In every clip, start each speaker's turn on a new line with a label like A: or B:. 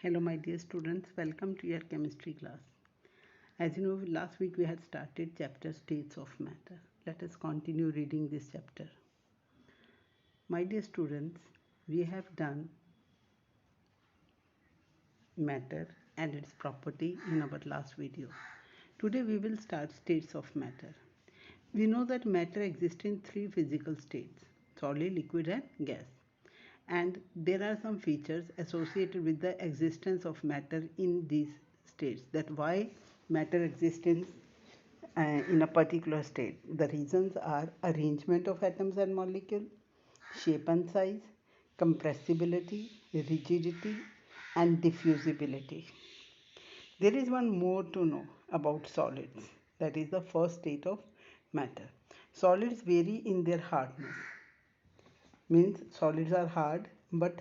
A: Hello, my dear students. Welcome to your chemistry class. As you know, last week we had started chapter States of Matter. Let us continue reading this chapter. My dear students, we have done matter and its property in our last video. Today we will start states of matter. We know that matter exists in three physical states: solid, liquid, and gas. And there are some features associated with the existence of matter in these states, that why matter exists in a particular state. The reasons are arrangement of atoms and molecules, shape and size, compressibility, rigidity, and diffusibility. There is one more to know about solids, that is the first state of matter. Solids vary in their hardness, means solids are hard, but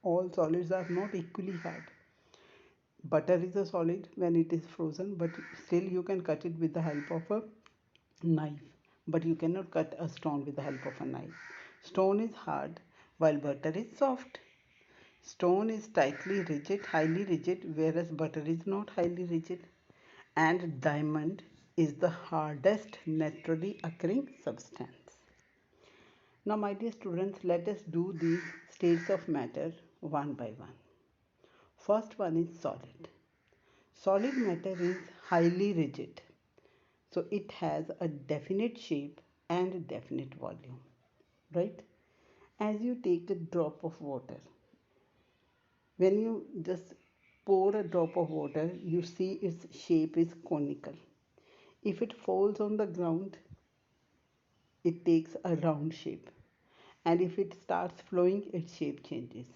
A: all solids are not equally hard. Butter is a solid when it is frozen, but still you can cut it with the help of a knife, but you cannot cut a stone with the help of a knife. Stone is hard while butter is soft. Stone is tightly rigid, highly rigid, whereas butter is not highly rigid. And diamond is the hardest naturally occurring substance. Now, my dear students, let us do these states of matter one by one. First one is solid. Solid matter is highly rigid, so it has a definite shape and definite volume, right? As you take a drop of water, when you just pour a drop of water, you see its shape is conical. If it falls on the ground, it takes a round shape, and if it starts flowing, its shape changes.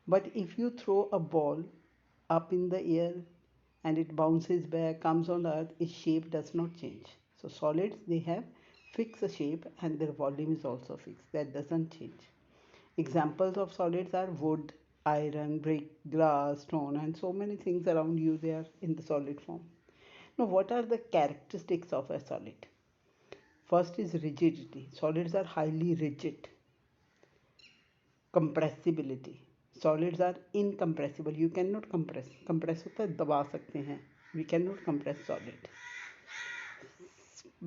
A: But if you throw a ball up in the air and it bounces back, comes on earth, its shape does not change. So solids, they have fixed shape and their volume is also fixed. That doesn't change. Examples of solids are wood, iron, brick, glass, stone, and so many things around you, they are in the solid form. Now, what are the characteristics of a solid? First is rigidity. Solids are highly rigid. Compressibility. Solids are incompressible. You cannot compress. Compress होता है दबा सकते हैं. We cannot compress solid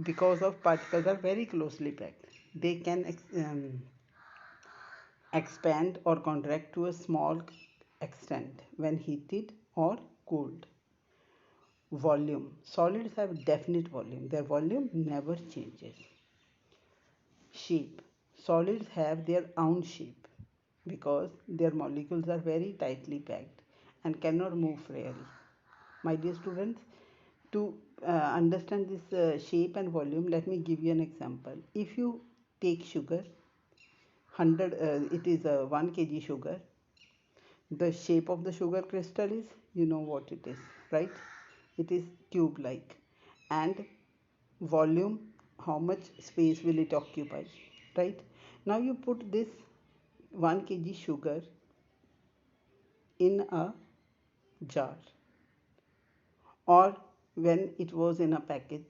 A: because of particles are very closely packed. They can expand or contract to a small extent when heated or cooled. Volume. Solids have definite volume. Their volume never changes. Shape. Solids have their own shape because their molecules are very tightly packed and cannot move freely. My dear students, to understand this shape and volume, let me give you an example. If you take sugar, 100, it is 1 kg sugar, the shape of the sugar crystal is, you know what it is, right? It is tube like. And volume, how much space will it occupy, right? Now you put this 1 kg sugar in a jar, or when it was in a package,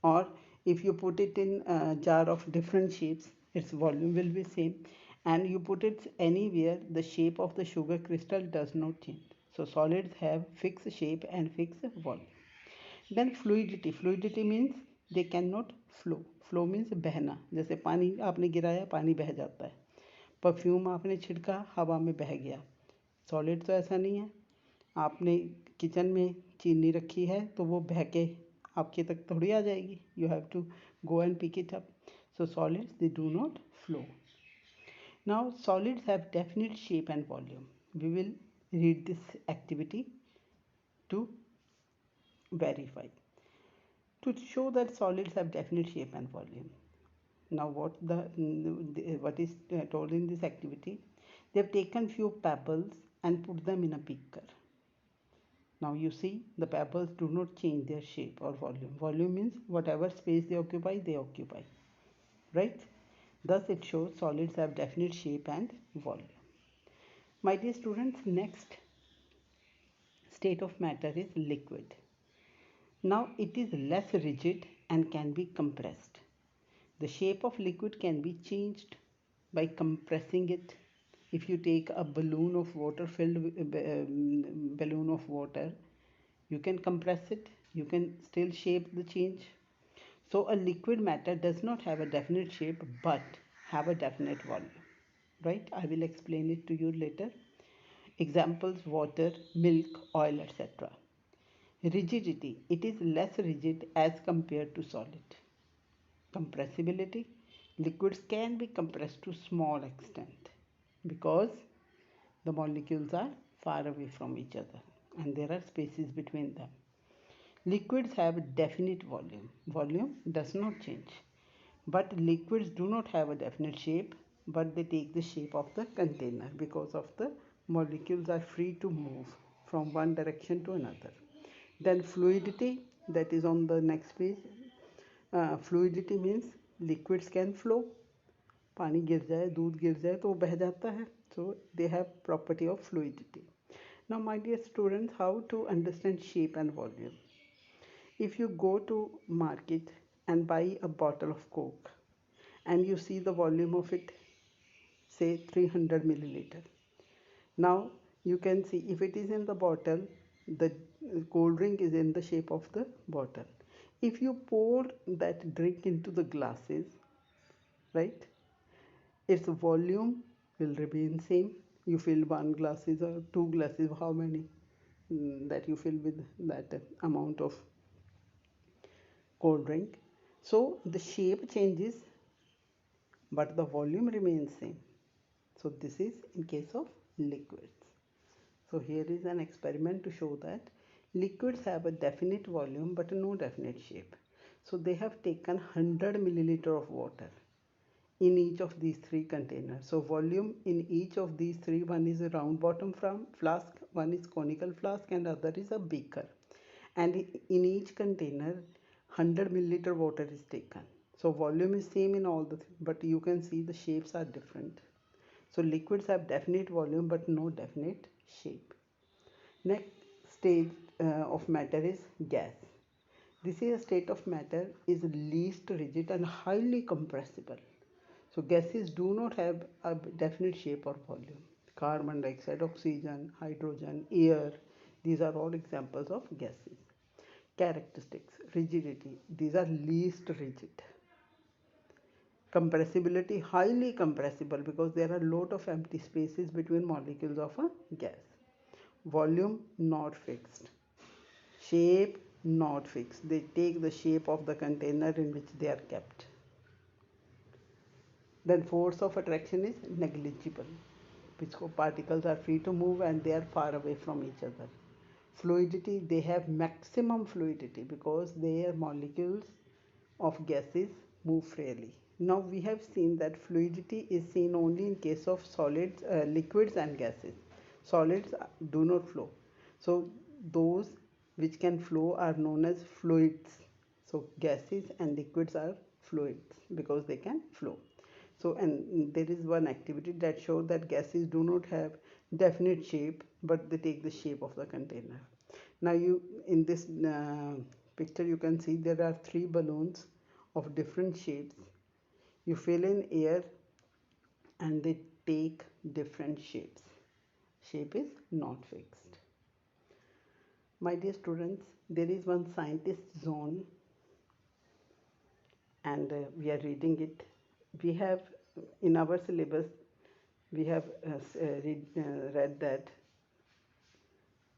A: or if you put it in a jar of different shapes, its volume will be same, and you put it anywhere, the shape of the sugar crystal does not change. So solids have fixed shape and fixed volume. Then fluidity. Fluidity means they cannot flow. Flow means बहना. जैसे पानी आपने गिराया, पानी बह जाता है. Perfume आपने छिड़का, हवा में बह गया. सॉलिड तो ऐसा नहीं है. आपने किचन में चीनी रखी है तो वो बह के आपके तक थोड़ी आ जाएगी. You have to go and pick it up. So solids they do not flow. Now solids have definite shape and volume. We will read this activity to verify, to show that solids have definite shape and volume. Now what is told in this activity? They have taken few pebbles and put them in a beaker. Now you see the pebbles do not change their shape or volume. Volume means whatever space they occupy, right? Thus it shows solids have definite shape and volume. My dear students, next state of matter is liquid. Now it is less rigid and can be compressed. The shape of liquid can be changed by compressing it. If you take a balloon of water filled with balloon of water, you can compress it, you can still shape the change. So a liquid matter does not have a definite shape but have a definite volume, right? I will explain it to you later. Examples: water, milk, oil, etc. Rigidity: it is less rigid as compared to solid. Compressibility: liquids can be compressed to small extent because the molecules are far away from each other and there are spaces between them. Liquids have a definite volume. Volume does not change. But liquids do not have a definite shape, but they take the shape of the container because of the molecules are free to move from one direction to another. Then fluidity, that is on the next page. Fluidity means liquids can flow. पानी गिर जाए, दूध गिर जाए तो वो बह जाता है. So they have property of fluidity. Now my dear students, how to understand shape and volume? If you go to market and buy a bottle of Coke and you see the volume of it, say 300 milliliter. Now you can see if it is in the bottle, the cold drink is in the shape of the bottle. If you pour that drink into the glasses, right, its volume will remain same. You fill one glasses or two glasses, how many that you fill with that amount of cold drink. So the shape changes but the volume remains same. So this is in case of liquids. So here is an experiment to show that liquids have a definite volume but no definite shape. So they have taken 100 milliliter of water in each of these three containers. So volume in each of these three, one is a round bottom flask, one is conical flask and other is a beaker. And in each container 100 milliliter water is taken. So volume is same in all the three, but you can see the shapes are different. So liquids have definite volume but no definite shape. Next stage of matter is gas. This is a state of matter is least rigid and highly compressible. So gases do not have a definite shape or volume. Carbon dioxide, oxygen, hydrogen, air, these are all examples of gases. Characteristics: rigidity, these are least rigid. Compressibility, highly compressible because there are a lot of empty spaces between molecules of a gas. Volume, not fixed. Shape, not fixed. They take the shape of the container in which they are kept. Then force of attraction is negligible because particles are free to move and they are far away from each other. Fluidity, they have maximum fluidity because their molecules of gases move freely. Now we have seen that fluidity is seen only in case of solids, liquids and gases. Solids do not flow. So those which can flow are known as fluids. So gases and liquids are fluids because they can flow. So and there is one activity that shows that gases do not have definite shape but they take the shape of the container. Now you in this picture you can see there are three balloons of different shapes. You fill in air and they take different shapes. Shape is not fixed. My dear students, there is one scientist zone and we are reading it. We have in our syllabus we have read that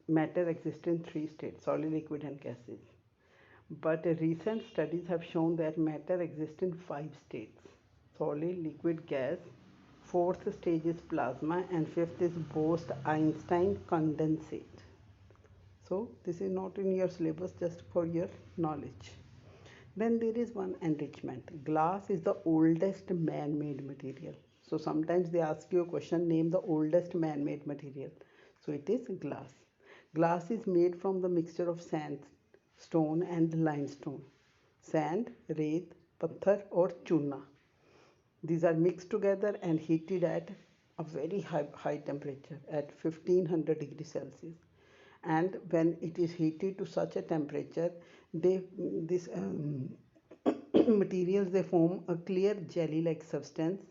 A: matter exists in three states: solid, liquid and gases. But recent studies have shown that matter exists in five states: solid, liquid, gas. Fourth stage is plasma and fifth is Bose-Einstein condensate. So this is not in your syllabus, just for your knowledge. Then there is one enrichment. Glass is the oldest man-made material. So sometimes they ask you a question, name the oldest man-made material. So it is glass. Glass is made from the mixture of sandstone and limestone. Sand, reed, patthar or chuna. These are mixed together and heated at a very high temperature at 1500 degrees Celsius. And when it is heated to such a temperature, these materials they form a clear jelly-like substance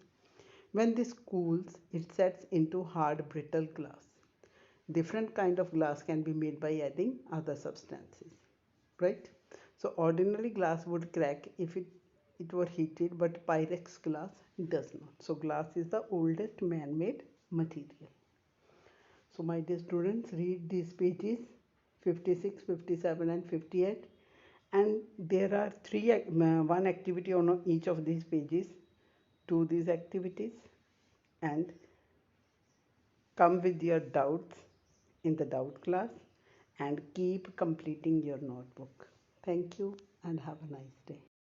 A: When this cools, it sets into hard brittle glass. Different kind of glass can be made by adding other substances, right? So ordinary glass would crack if it were heated, but Pyrex glass does not. So glass is the oldest man-made material. So my dear students, read these pages 56, 57 and 58, and there are one activity on each of these pages. Do these activities and come with your doubts in the doubt class and keep completing your notebook. Thank you and have a nice day.